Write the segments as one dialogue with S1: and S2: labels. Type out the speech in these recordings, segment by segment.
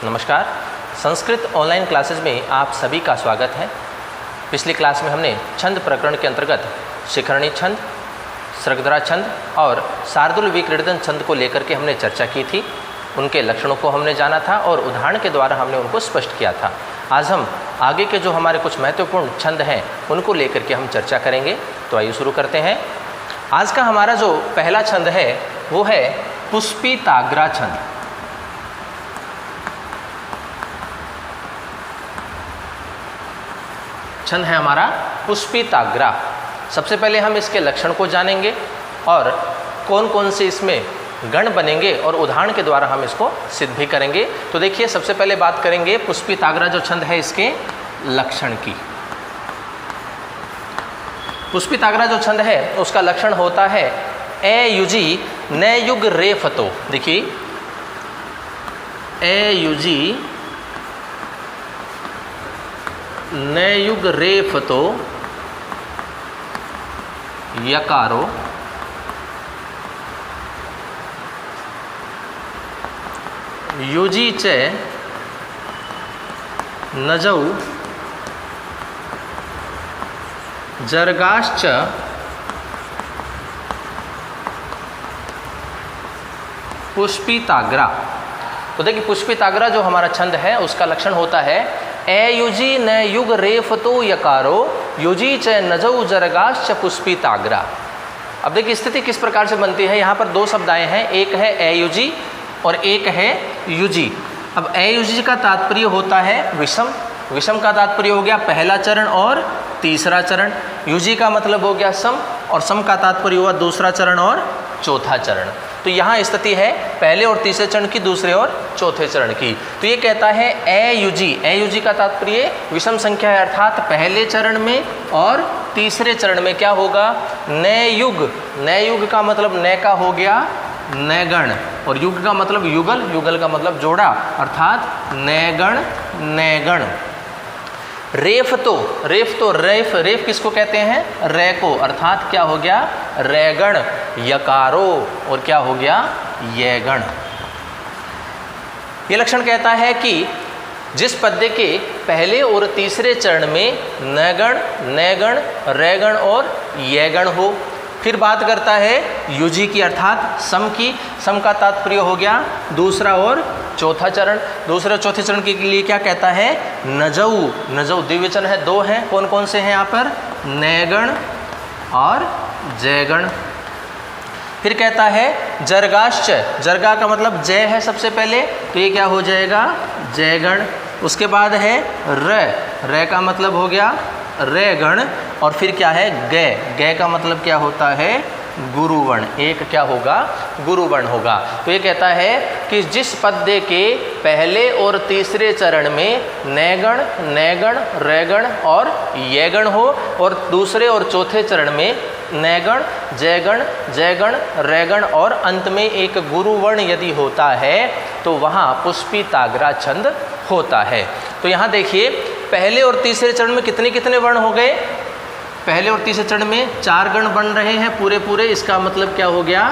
S1: नमस्कार। Sanskrit online classes में आप सभी का स्वागत है। पिछली क्लास में हमने छंद प्रकरण के अंतर्गत शिखरणी छंद, सृगधरा छंद और शार्दूल विक्रीडन छंद को लेकर के हमने चर्चा की थी। उनके लक्षणों को हमने जाना था और उदाहरण के द्वारा हमने उनको स्पष्ट किया था। आज हम आगे के जो हमारे कुछ महत्वपूर्ण छंद हैं उनको लेकर के हम चर्चा करेंगे। तो आइए शुरू करते हैं। आज का हमारा जो पहला छंद है वो है पुष्पिताग्रा छंद। छंद है हमारा पुष्पिताग्रा। सबसे पहले हम इसके लक्षण को जानेंगे और कौन कौन से इसमें गण बनेंगे और उदाहरण के द्वारा हम इसको सिद्ध भी करेंगे। तो देखिए, सबसे पहले बात करेंगे पुष्पिताग्रा जो छंद है इसके लक्षण की। पुष्पिताग्रा जो छंद है उसका लक्षण होता है ए युजी न युग रे फतो। देखिए, ए युजी न युग रे फतो यकारो युजी च नजौ जर्गाश्च पुष्पिताग्रा। तो देखिए, पुष्पिताग्रा जो हमारा छंद है उसका लक्षण होता है ए युजी न युग रे फतो यकारो युजी च नजौ जर्गाश्च पुष्पिताग्रा। अब देखिए, स्थिति किस प्रकार से बनती है। यहाँ पर दो शब्द आए हैं, एक है ए युजी और एक है युजी। अब ए युजी का तात्पर्य होता है विषम। विषम का तात्पर्य हो गया पहला चरण और तीसरा चरण। युजी का मतलब हो गया सम और सम का तात्पर्य हुआ दूसरा चरण और चौथा चरण। तो यहाँ स्थिति है पहले और तीसरे चरण की, दूसरे और चौथे चरण की। तो ये कहता है ए युजी। ए युजी का तात्पर्य विषम संख्या है, अर्थात पहले चरण में और तीसरे चरण में क्या होगा, नए युग। नए युग का मतलब नए का हो गया नैगण और युग का मतलब युगल। युगल का मतलब जोड़ा, अर्थात नैगण नैगण। रेफ तो रेफ रेफ किसको कहते हैं, रे को, अर्थात क्या हो गया रैगण। यकारो और क्या हो गया यैगण। ये लक्षण कहता है कि जिस पद्य के पहले और तीसरे चरण में नैगण नैगण रैगण और यैगण हो। फिर बात करता है युजी की, अर्थात सम की। सम का तात्पर्य हो गया दूसरा और चौथा चरण। दूसरे और चौथे चरण के लिए क्या कहता है, नजौ। नजौ द्विवचन है, दो हैं। कौन कौन से हैं यहाँ पर, नैगण और जैगण। फिर कहता है जर्गाश्च। जर्गा का मतलब जय है सबसे पहले, तो ये क्या हो जाएगा जयगण। उसके बाद है रे का मतलब हो गया रैगण। और फिर क्या है गै। गै का मतलब क्या होता है गुरुवर्ण। एक क्या होगा गुरुवर्ण होगा। तो ये कहता है कि जिस पद्य के पहले और तीसरे चरण में नैगण नैगण रैगण और यैगण हो और दूसरे और चौथे चरण में नैगण जैगण जैगण रैगण और अंत में एक गुरुवर्ण यदि होता है तो वहाँ पुष्पिताग्रा छंद होता है। तो यहाँ देखिए, पहले और तीसरे चरण में कितने कितने वर्ण हो गए। पहले और तीसरे चरण में 4 गण बन रहे हैं पूरे। इसका मतलब क्या हो गया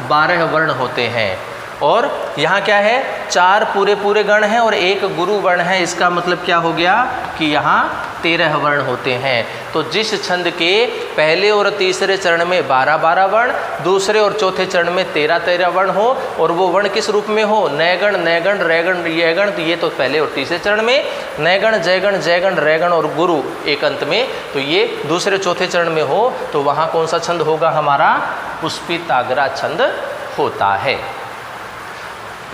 S1: 12 वर्ण होते हैं। और यहाँ क्या है 4 पूरे गण हैं और एक गुरु वर्ण है। इसका मतलब क्या हो गया कि यहाँ 13 वर्ण होते हैं। तो जिस छंद के पहले और तीसरे चरण में 12 वर्ण, दूसरे और चौथे चरण में 13 वर्ण हो और वो वर्ण किस रूप में हो, नैगण नैगण रैगण यैगण। तो ये तो पहले और तीसरे चरण में, नैगण जैगण जैगण रैगण और गुरु एक अंत में, तो ये दूसरे चौथे चरण में हो। तो वहाँ कौन सा छंद होगा, हमारा पुष्पिताग्रा छंद होता है।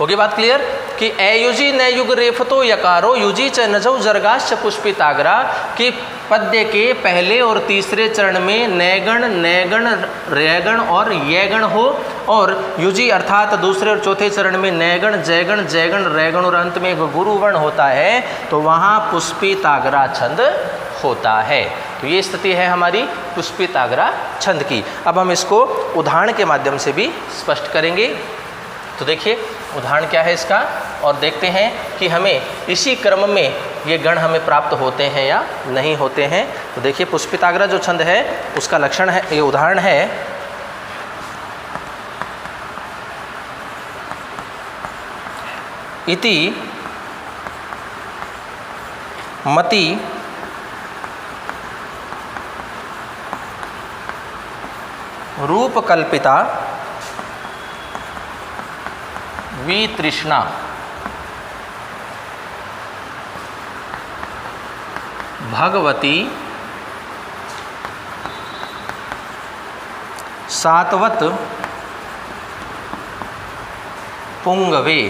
S1: होगी बात क्लियर कि ए युजी न युग रेफतो यकारो युजी च नजौ जर्गाश्च पुष्पिताग्रा कि पद्य के पहले और तीसरे चरण में नैगण नैगण रैगण और यैगण हो और युजी अर्थात दूसरे और चौथे चरण में नैगण जैगण जैगण रैगण और अंत में एक गुरुवर्ण होता है, तो वहाँ पुष्पिताग्रा छंद होता है। तो ये स्थिति है हमारी पुष्पिताग्रा छंद की। अब हम इसको उदाहरण के माध्यम से भी स्पष्ट करेंगे। तो देखिए, उदाहरण क्या है इसका और देखते हैं कि हमें इसी क्रम में ये गण हमें प्राप्त होते हैं या नहीं होते हैं। तो देखिए, पुष्पिताग्रा जो छंद है उसका लक्षण है, ये उदाहरण है इति मति रूप कल्पिता वितृष्णा भगवती सात्वत पुंगवे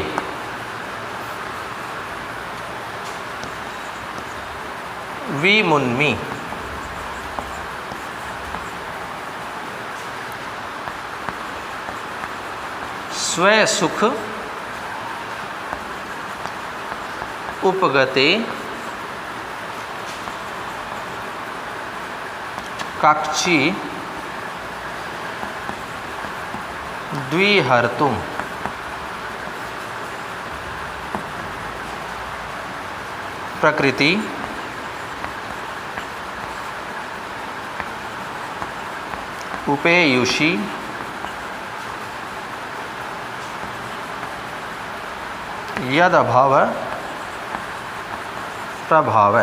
S1: विमुन्मि। स्वसुख उपगते काक्षी द्विहर्तुम। प्रकृति उपेयुषी यद अभाव प्रभाव।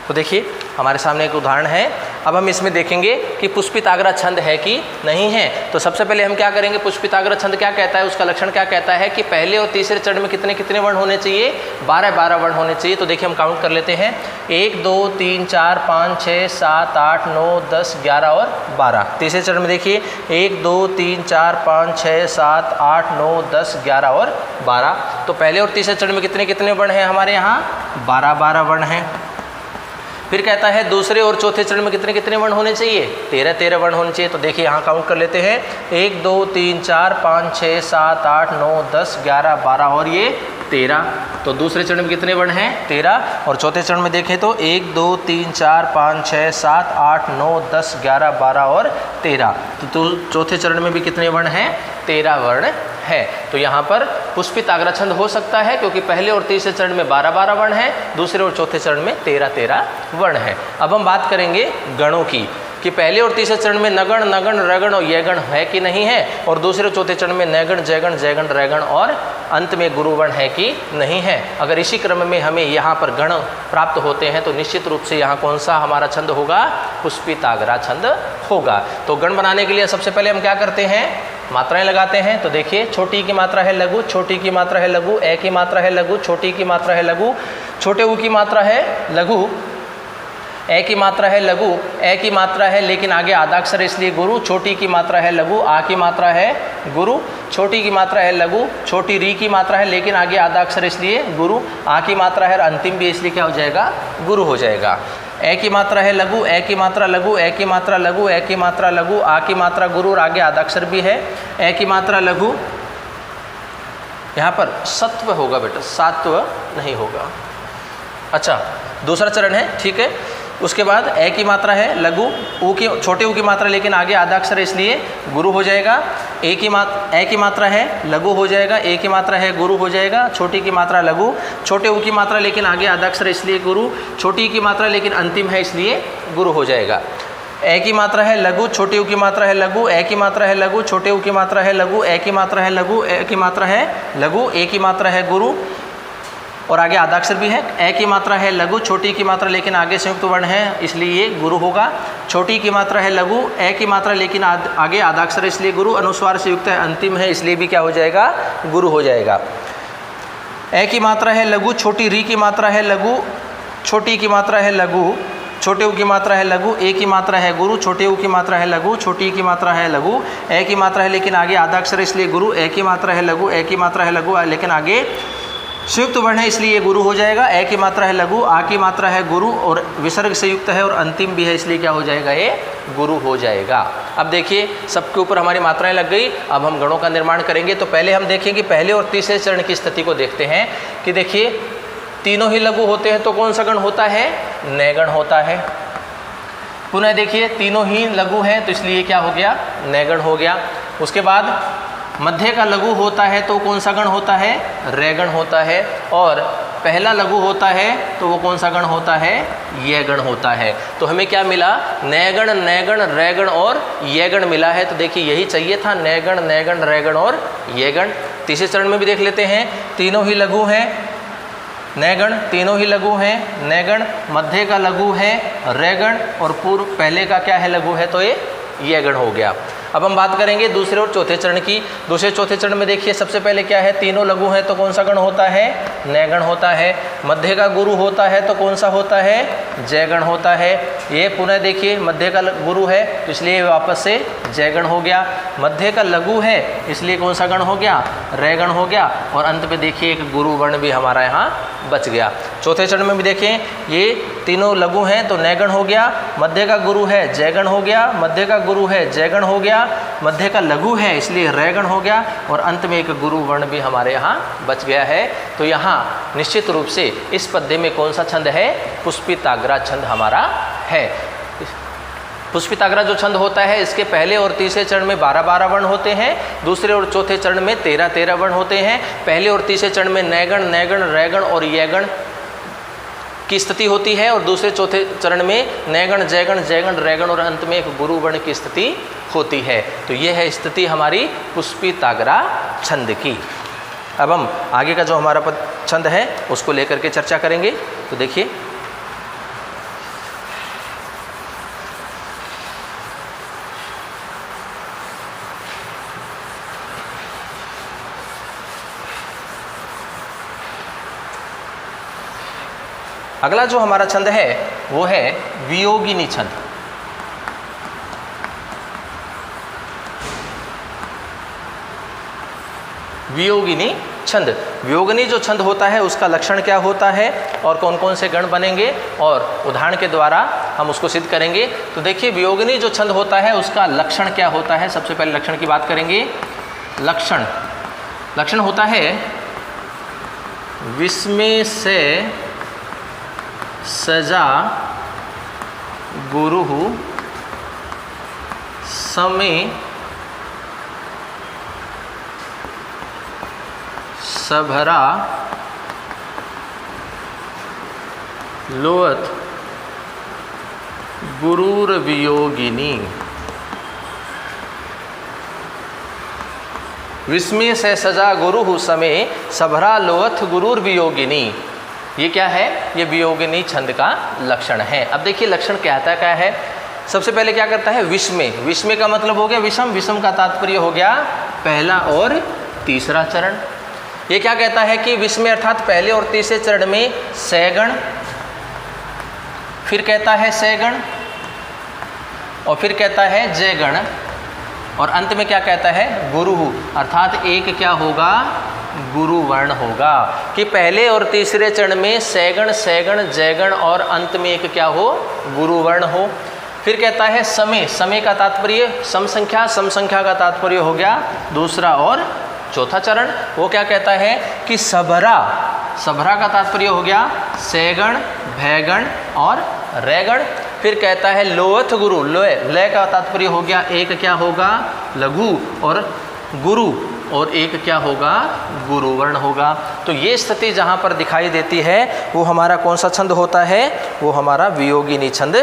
S1: तो देखिए हमारे सामने एक उदाहरण है। अब हम इसमें देखेंगे कि पुष्पिताग्र छंद है कि नहीं है। तो सबसे पहले हम क्या करेंगे, पुष्पिताग्र छंद क्या कहता है, उसका लक्षण क्या कहता है कि पहले और तीसरे चरण में कितने कितने वर्ण होने चाहिए, 12 वर्ण होने चाहिए। तो देखिए हम काउंट कर लेते हैं, 1 2 3 4 5 6 7 8 9 10 11 और 12। तीसरे चरण में देखिए 1 2 3 4 5 6 7 8 9 10 11 और 12। तो पहले और तीसरे चरण में कितने कितने वर्ण हैं हमारे यहाँ, 12 वर्ण हैं। फिर कहता है दूसरे और चौथे चरण में कितने कितने वर्ण होने चाहिए, 13 वर्ण होने चाहिए। तो देखिए यहाँ काउंट कर लेते हैं, 1 2 3 4 5 6 7 8 9 10 11 12 और ये 13। तो दूसरे चरण में कितने वर्ण हैं, 13। और चौथे चरण में देखें तो 1 2 3 4 5 6 7 8 9 10 11 12 और 13। तो चौथे चरण में भी कितने वर्ण हैं, 13 वर्ण है। तो यहाँ पर पुष्पिताग्र छंद हो सकता है क्योंकि पहले और तीसरे चरण में 12 वर्ण है, दूसरे और चौथे चरण में 13 वर्ण है। अब हम बात करेंगे गणों की कि पहले और तीसरे चरण में नगण नगण रगण और यगण है कि नहीं है, और दूसरे और चौथे चरण में नैगण जयगण जयगण रैगण और अंत में गुरुवर्ण है कि नहीं है। अगर इसी क्रम में हमें यहाँ पर गण प्राप्त होते हैं तो निश्चित रूप से यहाँ कौन सा हमारा छंद होगा, पुष्पिताग्र छंद होगा। तो गण बनाने के लिए सबसे पहले हम क्या करते हैं, मात्राएं लगाते हैं। तो देखिए छोटी की मात्रा है लघु, छोटी की मात्रा है लघु, ए की मात्रा है लघु, छोटी की मात्रा है लघु, छोटे ऊ की मात्रा है लघु, ए की मात्रा है लघु, ए की मात्रा है लेकिन आगे आदाक्षर इसलिए गुरु, छोटी की मात्रा है लघु, आ की मात्रा है गुरु, छोटी की मात्रा है लघु, छोटी री की मात्रा है लेकिन आगे आदाक्षर इसलिए गुरु, आ की मात्रा है और अंतिम भी इसलिए क्या हो जाएगा, गुरु हो जाएगा। ए की मात्रा है लघु, ए की मात्रा लघु, ए की मात्रा लघु, ए की मात्रा लघु, आ की मात्रा गुरु और आगे आदाक्षर भी है, ए की मात्रा लघु। यहाँ पर सत्व होगा बेटा, सात्व नहीं होगा। अच्छा दूसरा चरण है, ठीक है। उसके बाद ए की मात्रा है लघु, ऊ की छोटे ऊ की मात्रा लेकिन आगे आदाक्षर इसलिए गुरु हो जाएगा। ए की मात्रा है लघु हो जाएगा, ए की मात्रा है गुरु हो जाएगा, छोटी की मात्रा लघु, छोटे ऊ की मात्रा लेकिन आगे आदाक्षर इसलिए गुरु, छोटी की मात्रा लेकिन अंतिम है इसलिए गुरु हो जाएगा। ए की मात्रा है लघु, छोटे ऊ की मात्रा है लघु, ए की मात्रा है लघु, छोटे ऊ की मात्रा है लघु, ए की मात्रा है लघु, ए की मात्रा है लघु, ए की मात्रा है गुरु और आगे आदाक्षर भी है। ए की मात्रा है लघु, छोटी की मात्रा लेकिन आगे संयुक्त वर्ण है इसलिए ये गुरु होगा। छोटी की मात्रा है लघु, ए की मात्रा लेकिन आगे आदाक्षर इसलिए गुरु, अनुस्वार से युक्त है अंतिम है इसलिए भी क्या हो जाएगा, गुरु हो जाएगा। ए की मात्रा है लघु, छोटी री की मात्रा है लघु, छोटी की मात्रा है लघु, छोटे ऊ की मात्रा है लघु, ए की मात्रा है गुरु, छोटे ऊ की मात्रा है लघु, छोटी की मात्रा है लघु, ए की मात्रा है लेकिन आगे आदाक्षर इसलिए गुरु, ए की मात्रा है लघु, ए की मात्रा है लघु लेकिन आगे संयुक्त वर्ण है इसलिए ये गुरु हो जाएगा। ए की मात्रा है लघु, आ की मात्रा है गुरु और विसर्ग से युक्त है और अंतिम भी है इसलिए क्या हो जाएगा, ये गुरु हो जाएगा। अब देखिए सबके ऊपर हमारी मात्राएं लग गई। अब हम गणों का निर्माण करेंगे। तो पहले हम देखेंगे पहले और तीसरे चरण की स्थिति को देखते हैं कि देखिए तीनों ही लघु होते हैं तो कौन सा गण होता है, नैगण होता है। पुनः देखिए तीनों ही लघु हैं तो इसलिए क्या हो गया, नैगण हो गया। उसके बाद मध्य का लघु होता है तो कौन सा गण होता है, रैगण होता है। और पहला लघु होता है तो वो कौन सा गण होता है, ये गण होता है। तो हमें क्या मिला, नैगण नैगण रैगण और ये गण मिला है। तो देखिए यही चाहिए था, नैगण नैगण रैगण और ये गण। तीसरे चरण में भी देख लेते हैं, तीनों ही लघु हैं नैगण तीनों ही लघु हैं। नैगण मध्य का लघु है रैगण और पूर्व पहले का क्या है लघु है, तो ये गण हो गया। अब हम बात करेंगे दूसरे और चौथे चरण की। दूसरे चौथे चरण में देखिए सबसे पहले क्या है, तीनों लघु हैं तो कौन सा गण होता है, नैगण होता है। मध्य का गुरु होता है तो कौन सा होता है, जयगण होता है। ये पुनः देखिए मध्य का गुरु है तो इसलिए वापस से जयगण हो गया। मध्य का लघु है इसलिए कौन सा गण हो गया, रैगण हो गया। और अंत में देखिए एक गुरु वर्ण भी हमारा यहाँ बच गया। चौथे चरण में भी देखें ये तीनों लघु हैं तो नैगण हो गया, मध्य का गुरु है जयगण हो गया, मध्य का गुरु है जयगण हो गया, मध्य का लघु है इसलिए रैगण हो गया और अंत में एक गुरु वर्ण भी हमारे यहाँ बच गया है। तो यहाँ निश्चित रूप से इस पद्य में कौन सा छंद है, पुष्पिताग्रा छंद हमारा है। पुष्पिताग्रा जो छंद होता है इसके पहले और तीसरे चरण में 12-12 वर्ण होते हैं, दूसरे और चौथे चरण में 13-13 वर्ण होते हैं। पहले और तीसरे चरण में नैगण, नैगण, रैगण और यैगण की स्थिति होती है और दूसरे चौथे चरण में नैगण, जयगण, जयगण, रैगण और अंत में एक गुरु वर्ण की स्थिति होती है। तो ये है स्थिति हमारी पुष्पिताग्रा छंद की। अब हम आगे का जो हमारा छंद है उसको लेकर के चर्चा करेंगे। तो देखिए अगला जो हमारा छंद है वो है वियोगिनी छंद। वियोगिनी छंद, वियोगिनी जो छंद होता है उसका लक्षण क्या होता है और कौन कौन से गण बनेंगे और उदाहरण के द्वारा हम उसको सिद्ध करेंगे। तो देखिए वियोगिनी जो छंद होता है उसका लक्षण क्या होता है, सबसे पहले लक्षण की बात करेंगे। लक्षण होता है विस्मय से सजा गुरु समय सभरा लोअत गुरुर वियोगिनी। विस्मय से सजा गुरु समय सभरा लोअथ गुरुर वियोगिनी। ये क्या है, ये वियोगिनी छंद का लक्षण है। अब देखिए लक्षण क्या है। सबसे पहले क्या करता है, विस्मय। विस्मय का मतलब हो गया विषम, विषम का तात्पर्य हो गया पहला और तीसरा चरण। ये क्या कहता है कि विस्मय अर्थात पहले और तीसरे चरण में सैगण, फिर कहता है सैगण और फिर कहता है जयगण और अंत में क्या कहता है, गुरु, अर्थात एक क्या होगा, गुरु वर्ण होगा। कि पहले और तीसरे चरण में सैगण, सैगण, जयगण और अंत में एक क्या हो, गुरु वर्ण हो। फिर कहता है समय, समय का तात्पर्य सम संख्या, सम संख्या का तात्पर्य हो गया दूसरा और चौथा चरण। वो क्या कहता है कि सबरा, सबरा का तात्पर्य हो गया सैगण, भैगण और रैगण। फिर कहता है लोअथ गुरु, लय, लय का तात्पर्य हो गया एक क्या होगा, लघु और गुरु और एक क्या होगा, गुरु वर्ण होगा। तो ये स्थिति जहाँ पर दिखाई देती है वो हमारा कौन सा छंद होता है, वो हमारा वियोगिनी छंद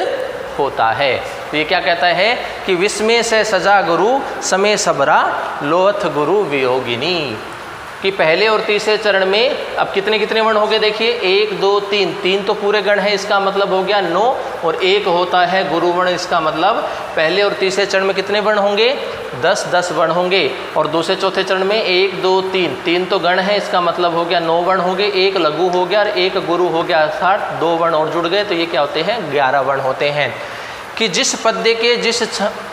S1: होता है। तो ये क्या कहता है कि विस्मय से सजा गुरु समय सबरा लोअथ गुरु वियोगिनी। कि पहले और तीसरे चरण में अब कितने कितने वर्ण हो गए, देखिए 1 2 3, 3 तो पूरे गण है, इसका मतलब हो गया 9 और एक होता है गुरु वर्ण, इसका मतलब पहले और तीसरे चरण में कितने वर्ण होंगे, 10 वर्ण होंगे। और दूसरे चौथे चरण में 1 2 3, 3 तो गण है, इसका मतलब हो गया 9 वर्ण हो गए, एक लघु हो गया और एक गुरु हो गया, अर्थात 2 वर्ण और जुड़ गए, तो ये क्या होते हैं, 11 वर्ण होते हैं। कि जिस पद्य के जिस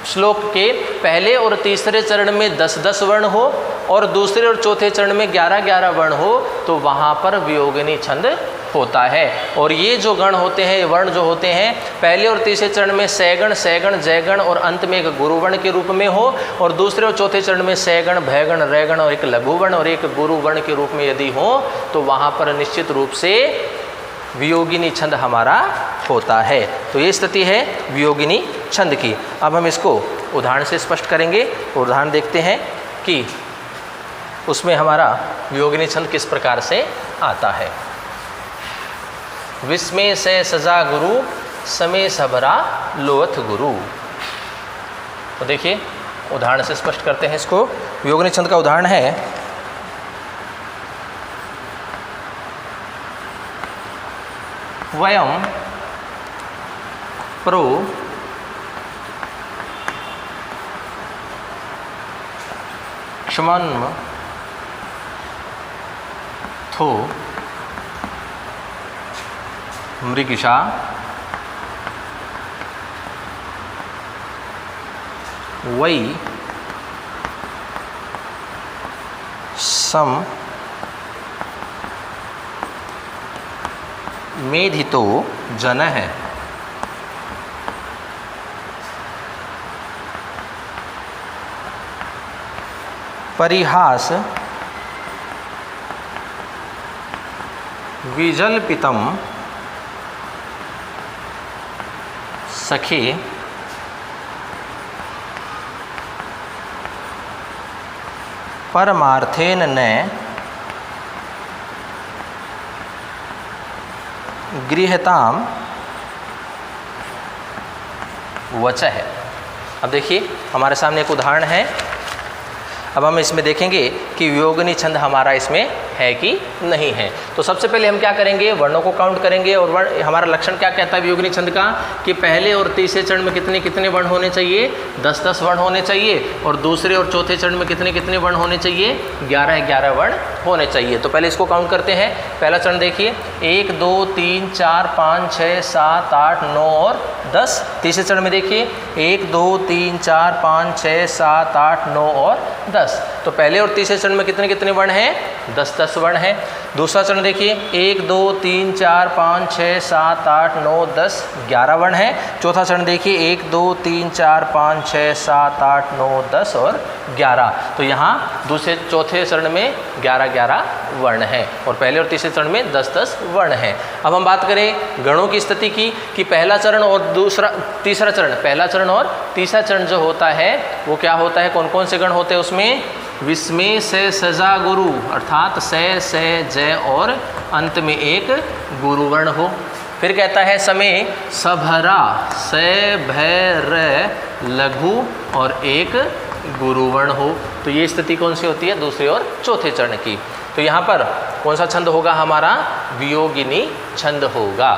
S1: श्लोक के पहले और तीसरे चरण में 10 वर्ण हो और दूसरे और चौथे चरण में 11 वर्ण हो तो वहाँ पर वियोगिनी छंद होता है। और ये जो गण होते हैं, वर्ण जो होते हैं, पहले और तीसरे चरण में सैगण, सैगण, जयगण और अंत में एक गुरु वर्ण के रूप में हो और दूसरे और चौथे चरण में सैगण, भैगण, रैगण और एक लघु वर्ण और एक गुरु वर्ण के रूप में यदि हो तो वहाँ पर निश्चित रूप से वियोगिनी छंद हमारा होता है। तो ये स्थिति है वियोगिनी छंद की। अब हम इसको उदाहरण से स्पष्ट करेंगे। उदाहरण देखते हैं कि उसमें हमारा वियोगिनी छंद किस प्रकार से आता है। विस्मय से सजा गुरु समय सबरा लोअथ गुरु। तो देखिए उदाहरण से स्पष्ट करते हैं इसको। वियोगिनी छंद का उदाहरण है वयम प्रो क्ष्मन् थो मृगिषा वै सम मेधितो जनः परिहास विजल्पितं सखे परमार्थेन न गृह्यताम वचः। अब देखिए हमारे सामने एक उदाहरण है। अब हम इसमें देखेंगे कि वियोगिनी छंद हमारा इसमें है कि नहीं है। तो सबसे पहले हम क्या करेंगे, वर्णों को काउंट करेंगे। और वर्ण हमारा लक्षण क्या कहता है वियोगिनी छंद का, कि पहले और तीसरे चरण में कितने कितने वर्ण होने चाहिए, 10-10 वर्ण होने चाहिए। और दूसरे और चौथे चरण में कितने कितने वर्ण होने चाहिए, 11-11 वर्ण होने चाहिए। तो पहले इसको काउंट करते हैं। पहला चरण देखिए, 1 2 3 4 5 6 7 8 9 और 10। तीसरे चरण में देखिए 1 2 3 4 5 6 7 8 9 और 10। तो पहले और तीसरे चरण में कितने कितने वर्ण हैं, 10-10 वर्ण हैं। दूसरा चरण देखिए 1 2 3 4 5 6 7 8 9 10 11 वर्ण है। चौथा चरण देखिए 1 2 3 4 5 6 7 8 9 10 और 11। तो यहाँ दूसरे चौथे चरण में 11-11 वर्ण हैं और पहले और तीसरे चरण में 10-10 वर्ण हैं। अब हम बात करें गणों की स्थिति की, कि पहला चरण और तीसरा चरण, पहला चरण और तीसरा चरण जो होता है वो क्या होता है, कौन कौन से गण होते हैं उसमें, विस्मय से सजा गुरु, अर्थात से जय और अंत में एक गुरु वर्ण हो। फिर कहता है समय सभरा, से भय र लघु और एक गुरु वर्ण हो। तो ये स्थिति कौन सी होती है, दूसरे और चौथे चरण की। तो यहाँ पर कौन सा छंद होगा, हमारा वियोगिनी छंद होगा।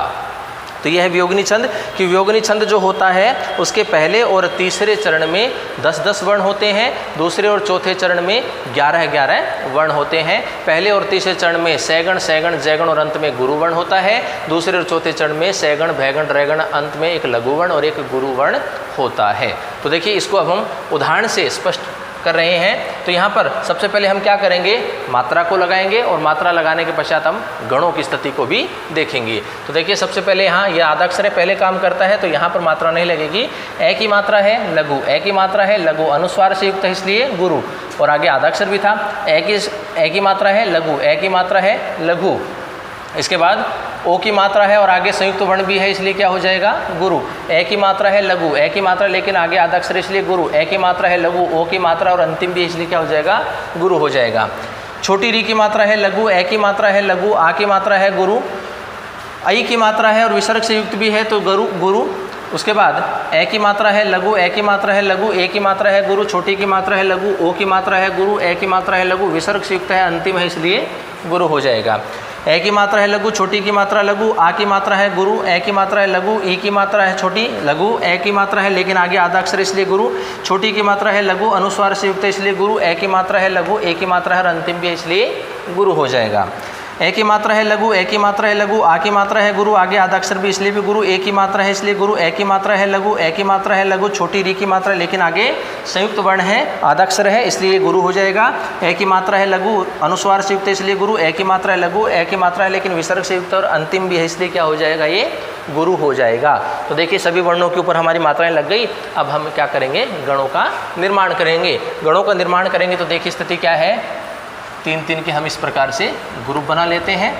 S1: तो यह है वियोगिनी छंद, कि वियोगिनी छंद जो होता है उसके पहले और तीसरे चरण में 10-10 वर्ण होते हैं, दूसरे और चौथे चरण में 11-11 वर्ण होते हैं। पहले और तीसरे चरण में सैगण, सैगण, जयगण और अंत में गुरु वर्ण होता है। दूसरे और चौथे चरण में सैगण, भैगण, रैगण, अंत में एक लघु वर्ण और एक गुरु वर्ण होता है। तो देखिए इसको अब हम उदाहरण से स्पष्ट कर रहे हैं। तो यहाँ पर सबसे पहले हम क्या करेंगे, मात्रा को लगाएंगे और मात्रा लगाने के पश्चात हम गणों की स्थिति को भी देखेंगे। तो देखिए सबसे पहले यहाँ यह आद्याक्षर पहले काम करता है, तो यहाँ पर मात्रा नहीं लगेगी। ए की मात्रा है लघु, ए की मात्रा है लघु, अनुस्वार से युक्त है इसलिए गुरु, और आगे आद्याक्षर भी था। ए की मात्रा है लघु, ए की मात्रा है लघु। इसके बाद ओ की मात्रा है और आगे संयुक्त वर्ण भी है इसलिए क्या हो जाएगा, गुरु। ए की मात्रा है लघु, ए की मात्रा लेकिन आगे आद्याक्षर इसलिए गुरु। ए की मात्रा है लघु, ओ की मात्रा और अंतिम भी इसलिए क्या हो जाएगा, गुरु हो जाएगा। छोटी री की मात्रा है लघु, ए की मात्रा है लघु, आ की मात्रा है गुरु, आई की मात्रा है और विसर्ग से युक्त भी है तो गुरु। उसके बाद ए की मात्रा है लघु, ए की मात्रा है लघु, ए की मात्रा है गुरु, छोटी की मात्रा है लघु, ओ की मात्रा है गुरु, ए की मात्रा है लघु, विसर्ग से युक्त है, अंतिम है इसलिए गुरु हो जाएगा। ए की मात्रा है लघु, छोटी की मात्रा लघु, आ की मात्रा है गुरु, ए की मात्रा है लघु, ई की मात्रा है छोटी लघु, ए की मात्रा है लेकिन आगे आधा अक्षर इसलिए गुरु, छोटी की मात्रा है लघु, अनुस्वार से युक्त है इसलिए गुरु, ए की मात्रा है लघु, ए की मात्रा है और अंतिम भी है इसलिए गुरु हो जाएगा। ए की मात्रा है लघु, ए की मात्रा है लघु, आ की मात्रा है गुरु, आगे आधा अक्षर भी इसलिए भी गुरु, ए की मात्रा है इसलिए गुरु, ए की मात्रा है लघु, ए की मात्रा है लघु, छोटी री की मात्रा लेकिन आगे संयुक्त वर्ण है, आधा अक्षर है इसलिए गुरु हो जाएगा। ए की मात्रा है लघु, अनुस्वार से युक्त है इसलिए गुरु, ए की मात्रा है लघु, ए की मात्रा है लेकिन विसर्ग से युक्त और अंतिम भी है इसलिए क्या हो जाएगा, ये गुरु हो जाएगा। तो देखिए सभी वर्णों के ऊपर हमारी मात्राएं लग गई। अब हम क्या करेंगे, गणों का निर्माण करेंगे। गणों का निर्माण करेंगे तो देखिए स्थिति क्या है, 3-3 के हम इस प्रकार से ग्रुप बना लेते हैं।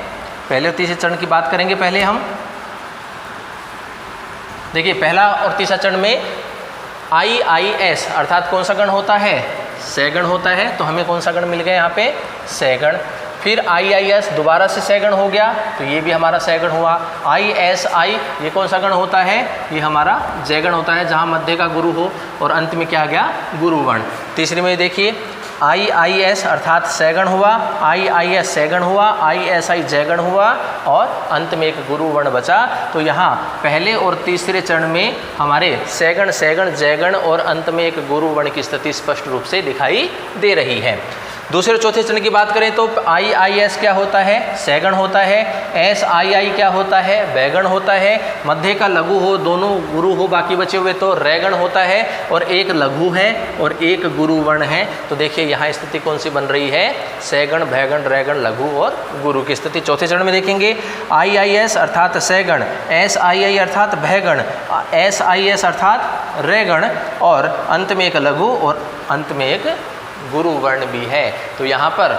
S1: पहले और तीसरे चरण की बात करेंगे पहले हम। देखिए पहला और तीसरा चरण में IIS अर्थात कौन सा गण होता है, सैगण होता है। तो हमें कौन सा गण मिल गया यहाँ पे, सैगण। फिर IIS दोबारा से सैगण हो गया तो ये भी हमारा सैगण हुआ। ISI ये कौन सा गण होता है, ये हमारा जयगण होता है जहाँ मध्य का गुरु हो और अंत में क्या आ गया, गुरु वर्ण। तीसरे में देखिए IIS अर्थात सैगण हुआ, IIS सैगण हुआ, ISI जैगण हुआ और अंत में एक गुरु वर्ण बचा। तो यहाँ पहले और तीसरे चरण में हमारे सैगण, सैगण, जैगण और अंत में एक गुरु वर्ण की स्थिति स्पष्ट रूप से दिखाई दे रही है। दूसरे और चौथे चरण की बात करें तो IIS क्या होता है? सैगण होता है। SII क्या होता है? बैगण होता है। मध्य का लघु हो, दोनों गुरु हो, बाकी बचे हुए तो रैगण होता है और एक लघु है और एक गुरु वर्ण है। तो देखिए यहाँ स्थिति कौन सी बन रही है? सैगण, भैगण, रैगण, लघु और गुरु की स्थिति। चौथे चरण में देखेंगे IIS अर्थात सैगण, SII अर्थात भैगण, SIS अर्थात रैगण और अंत में एक लघु और अंत में एक गुरु वर्ण भी है। तो यहाँ पर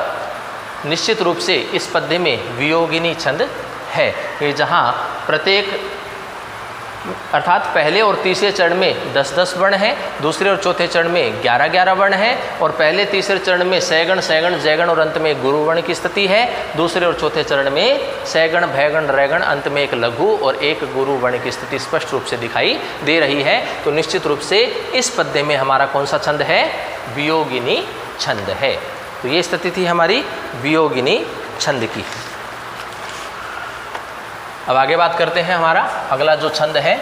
S1: निश्चित रूप से इस पद्य में वियोगिनी छंद है कि जहाँ प्रत्येक अर्थात पहले और तीसरे चरण में 10-10 वर्ण है, दूसरे और चौथे चरण में 11-11 वर्ण है और पहले तीसरे चरण में सैगण, सैगण, जैगण और अंत में गुरु वर्ण की स्थिति है। दूसरे और चौथे चरण में सैगण, भैगण, रैगण, अंत में एक लघु और एक गुरु वर्ण की स्थिति स्पष्ट रूप से दिखाई दे रही है। तो निश्चित रूप से इस पद्य में हमारा कौन सा छंद है? वियोगिनी छंद है। तो ये स्थिति थी हमारी वियोगिनी छंद की। अब आगे बात करते हैं हमारा अगला जो छंद है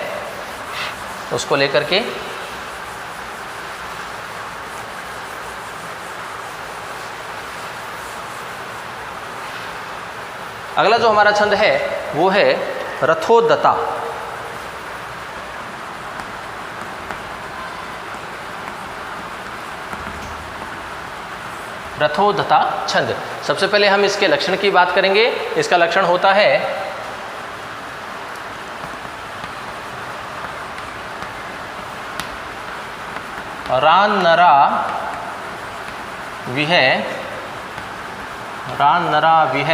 S1: उसको लेकर के। अगला जो हमारा छंद है वो है रथोदता। रथोदता छंद। सबसे पहले हम इसके लक्षण की बात करेंगे। इसका लक्षण होता है रान नरा विह, रान नरा विह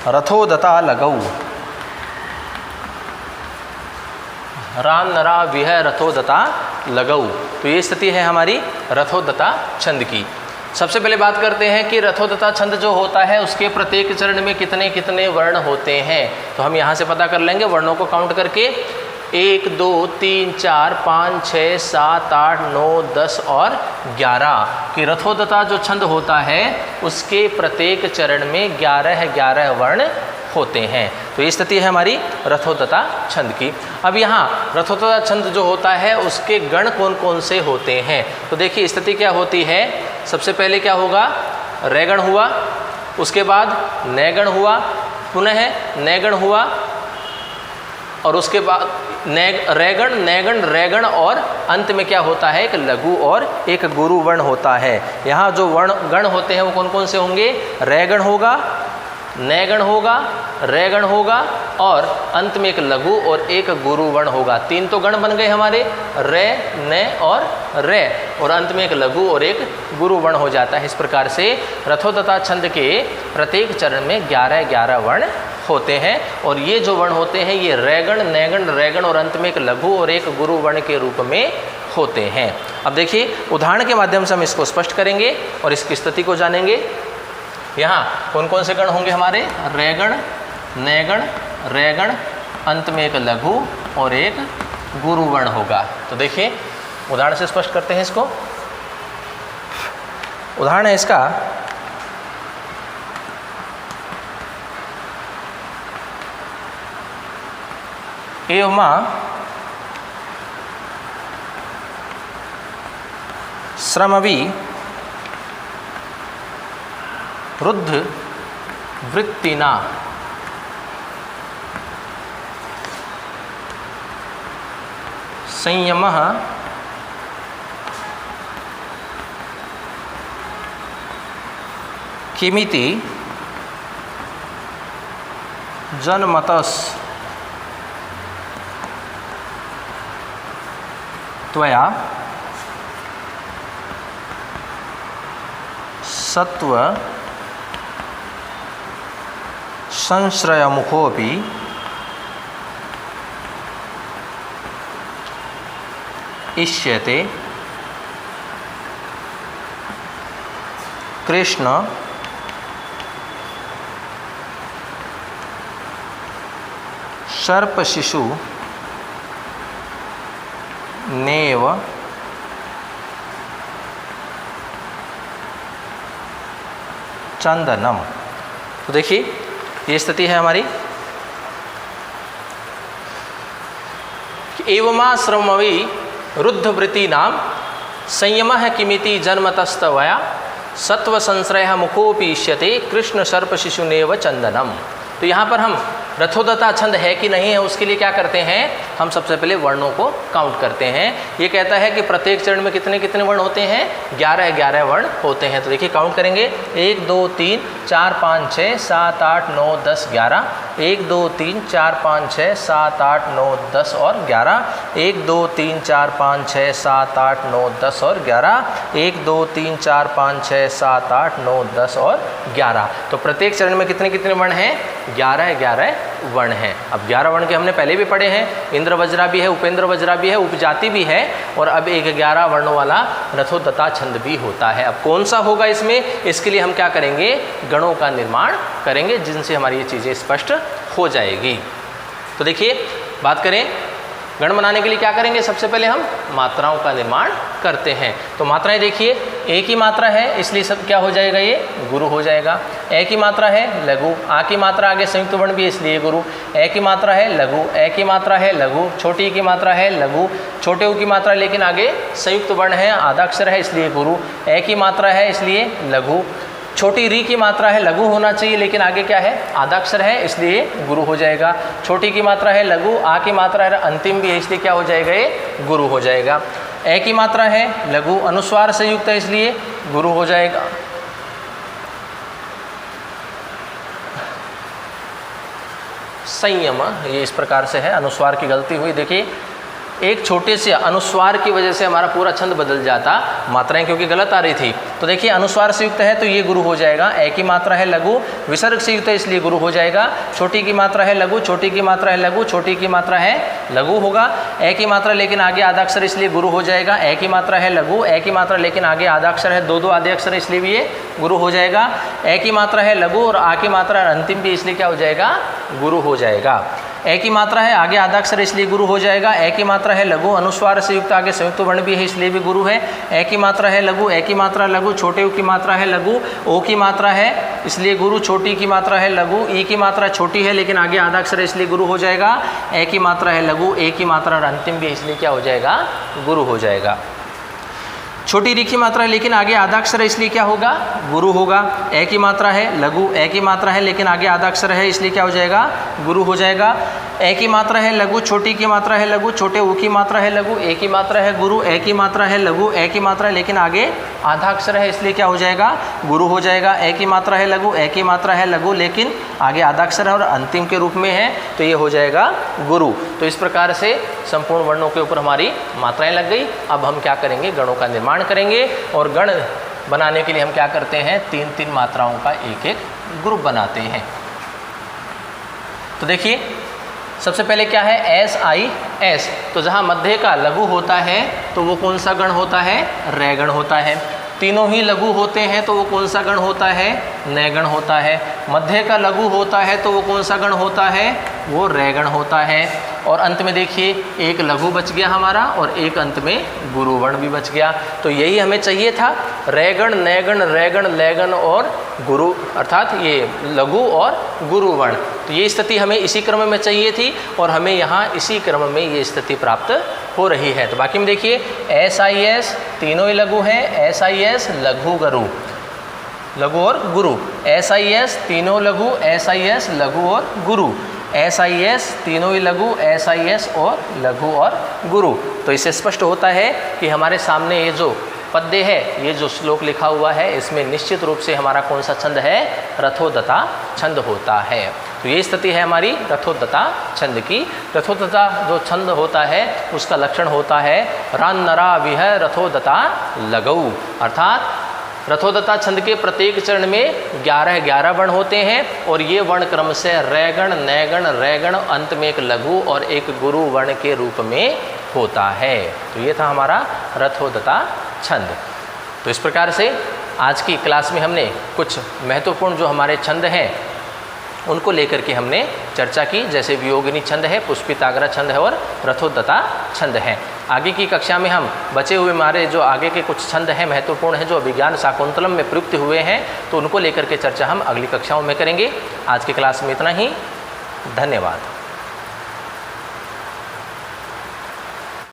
S1: रथोदता लगऊ। रान नरा विह रथोदता लगऊ। तो ये स्थिति है हमारी रथोदता छंद की। सबसे पहले बात करते हैं कि रथोदता छंद जो होता है उसके प्रत्येक चरण में कितने कितने वर्ण होते हैं। तो हम यहाँ से पता कर लेंगे वर्णों को काउंट करके। 1, 2, 3, 4, 5, 6, 7, 8, 9, 10 और 11 कि रथोदता जो छंद होता है उसके प्रत्येक चरण में 11-11 वर्ण होते हैं। तो ये स्थिति है हमारी रथोदता छंद की। अब यहाँ रथोदता छंद जो होता है उसके गण कौन कौन से होते हैं। तो देखिए स्थिति क्या होती है। सबसे पहले क्या होगा? रैगण हुआ, उसके बाद नैगण हुआ, पुनः नैगण हुआ और उसके बाद रैगण, नैगण, रैगण और अंत में क्या होता है? एक लघु और एक गुरु वर्ण होता है। यहाँ जो वर्ण गण होते हैं वो कौन कौन से होंगे? रैगण होगा, नैगण होगा, रैगण होगा और अंत में एक लघु और एक गुरु वर्ण होगा। 3 तो गण बन गए हमारे, रै, नै और रै और अंत में एक लघु और एक गुरु वर्ण हो जाता है। इस प्रकार से रथोदता छंद के प्रत्येक चरण में 11-11 वर्ण होते हैं और ये जो वर्ण होते हैं ये रैगण, नैगण, रैगण और अंत में एक लघु और एक गुरु वर्ण के रूप में होते हैं। अब देखिए उदाहरण के माध्यम से हम इसको स्पष्ट करेंगे और इसकी स्थिति को जानेंगे। यहाँ कौन कौन से गण होंगे हमारे? रैगण, नैगण, रैगण, अंत में एक लघु और एक गुरु वर्ण होगा। तो देखिए उदाहरण से स्पष्ट करते हैं इसको। उदाहरण है इसका एवमा श्रमवी रुद्ध वृत्तिना संयमः किमिति जनमतस् त्वया सत्व संश्रयमुखोऽपि इष्यते कृष्ण सर्पशिशु नेव चंदनम। तो देखिए ये स्थिति है हमारी। एवमा श्रमवी रुद्धवृत्ति नाम संयमः किमिति जन्मतस्तवया सत्व संश्रय मुखोपीष्यते कृष्ण सर्प शिशुनेव चंदनम। तो यहाँ पर हम रथोदता छंद है कि नहीं है उसके लिए क्या करते हैं, हम सबसे पहले वर्णों को काउंट करते हैं। ये कहता है कि प्रत्येक चरण में कितने कितने वर्ण होते हैं, 11 वर्ण होते हैं। तो देखिए काउंट करेंगे 1 2 3 4 5 6 7 8 9 10 11, 1 2 3 4 5 6 7 8 9 10 और 11, 1 2 3 4 5 6 7 8 9 10 और 11, 1 2 3 4 5 6 7 8 9 10 और 11। तो प्रत्येक चरण में कितने कितने वर्ण हैं, 11 वर्ण हैं। अब 11 वर्ण के हमने पहले भी पढ़े हैं, इंद्र वज्रा भी है, उपेंद्र वज्रा भी है, उपजाति भी है, और अब एक 11 वर्णों वाला रथोदता छंद भी होता है। अब कौन सा होगा इसमें, इसके लिए हम क्या करेंगे, गणों का निर्माण करेंगे जिनसे हमारी ये चीज़ें स्पष्ट हो जाएगी। तो देखिए बात करें गण बनाने के लिए क्या करेंगे, सबसे पहले हम मात्राओं का निर्माण करते हैं। तो मात्राएं देखिए, एक ही मात्रा है इसलिए सब क्या हो जाएगा, ये गुरु हो जाएगा। ए की मात्रा है लघु, आ की मात्रा आगे संयुक्त वर्ण भी है इसलिए गुरु। ए की मात्रा है लघु, ए की मात्रा है लघु, छोटी की मात्रा है लघु, छोटे ऊ की मात्रा लेकिन आगे संयुक्त वर्ण है, आधा अक्षर है इसलिए गुरु। ए की मात्रा है इसलिए लघु, छोटी री की मात्रा है लघु होना चाहिए लेकिन आगे क्या है, आधा अक्षर है इसलिए गुरु हो जाएगा। छोटी की मात्रा है लघु, आ की मात्रा है अंतिम भी है इसलिए क्या हो जाएगा, ये गुरु हो जाएगा। ए की मात्रा है लघु, अनुस्वार से युक्त है इसलिए गुरु हो जाएगा। संयम ये इस प्रकार से है, अनुस्वार की गलती हुई, देखिए एक छोटे से अनुस्वार की वजह से हमारा पूरा छंद बदल जाता, मात्राएं क्योंकि गलत आ रही थी। तो देखिए अनुस्वार से युक्त है तो ये गुरु हो जाएगा। ए की मात्रा है लघु, विसर्ग से युक्त है इसलिए गुरु हो जाएगा। छोटी की मात्रा है लघु, छोटी की मात्रा है लघु, छोटी की मात्रा है लघु होगा। ए की मात्रा लेकिन आगे आधा अक्षर इसलिए गुरु हो जाएगा। ए की मात्रा है लघु, ए की मात्रा लेकिन आगे आधा अक्षर है, दो आधे अक्षर इसलिए भी ये गुरु हो जाएगा। ए की मात्रा है लघु और आ की मात्रा अंतिम भी इसलिए क्या हो जाएगा, गुरु हो जाएगा। ए की मात्रा है आगे आधा अक्षर इसलिए गुरु हो जाएगा। ए की मात्रा है लघु, अनुस्वार से युक्त आगे संयुक्त वर्ण भी है इसलिए भी गुरु है। ए की मात्रा है लघु, ए की मात्रा लघु, छोटे ऊ की मात्रा है लघु, ओ की मात्रा है इसलिए गुरु, छोटी की मात्रा है लघु, ई की मात्रा छोटी है लेकिन आगे आधा अक्षर है इसलिए गुरु हो जाएगा। ए की मात्रा है लघु, ए की मात्रा अंतिम भी है इसलिए क्या हो जाएगा, गुरु हो जाएगा। छोटी री की मात्रा है लेकिन आगे आधा अक्षर है इसलिए क्या होगा, गुरु होगा। ए की मात्रा है लघु, ए की मात्रा है लेकिन आगे आधा अक्षर है इसलिए क्या हो जाएगा, गुरु हो जाएगा। ए की मात्रा है लघु, छोटी की मात्रा है लघु, छोटे ऊ की मात्रा है लघु, ए की मात्रा है गुरु, ए की मात्रा है लघु, ए की मात्रा है लेकिन आगे आधा अक्षर है इसलिए क्या हो जाएगा, गुरु हो जाएगा। ए की मात्रा है लघु, ए की मात्रा है लघु लेकिन आगे आधा अक्षर है और अंतिम के रूप में है तो ये हो जाएगा गुरु। तो इस प्रकार से संपूर्ण वर्णों के ऊपर हमारी मात्राएं लग गई। अब हम क्या करेंगे, गणों का निर्माण करेंगे और गण बनाने के लिए हम क्या करते हैं, 3-3 मात्राओं का एक एक ग्रुप बनाते हैं। तो देखिए सबसे पहले क्या है, एस आई एस। तो जहाँ मध्य का लघु होता है तो वो कौन सा गण होता है, रैगण होता है। तीनों ही लघु होते हैं तो वो कौन सा गण होता है, नैगण होता है। मध्य का लघु होता है तो वो कौन सा गण होता है, वो रैगण होता है। और अंत में देखिए एक लघु बच गया हमारा और एक अंत में गुरुवर्ण भी बच गया। तो यही हमें चाहिए था, रैगण नैगण रैगण लैगण और गुरु, अर्थात ये लघु और गुरुवर्ण। तो ये स्थिति हमें इसी क्रम में चाहिए थी और हमें यहाँ इसी क्रम में ये स्थिति प्राप्त हो रही है। तो बाकी में देखिए एस आई एस तीनों ही लघु हैं, एस आई एस लघु गुरु, लघु और गुरु, एस आई एस तीनों लघु, एस आई एस लघु और गुरु, एस आई एस तीनों ही लघु, एस आई एस और लघु और गुरु। तो इससे स्पष्ट होता है कि हमारे सामने ये जो पद्य है, ये जो श्लोक लिखा हुआ है, इसमें निश्चित रूप से हमारा कौन सा छंद है, रथोदता छंद होता है। तो ये स्थिति है हमारी रथोदता छंद की। रथोदता जो छंद होता है उसका लक्षण होता है रान नरा विह रथोदता लगऊ, अर्थात रथोदता छंद के प्रत्येक चरण में 11 वर्ण होते हैं और ये वर्ण क्रम से रैगण नैगण रैगण, अंत में एक लघु और एक गुरु वर्ण के रूप में होता है। तो ये था हमारा रथोदता छंद। तो इस प्रकार से आज की क्लास में हमने कुछ महत्वपूर्ण जो हमारे छंद हैं उनको लेकर के हमने चर्चा की, जैसे वियोगिनी छंद है, पुष्पिताग्रा छंद है और रथोद्गता छंद है। आगे की कक्षा में हम बचे हुए हमारे जो आगे के कुछ छंद हैं महत्वपूर्ण हैं, जो अभिज्ञान शाकुंतलम में प्रयुक्त हुए हैं, तो उनको लेकर के चर्चा हम अगली कक्षाओं में करेंगे। आज की क्लास में इतना ही। धन्यवाद।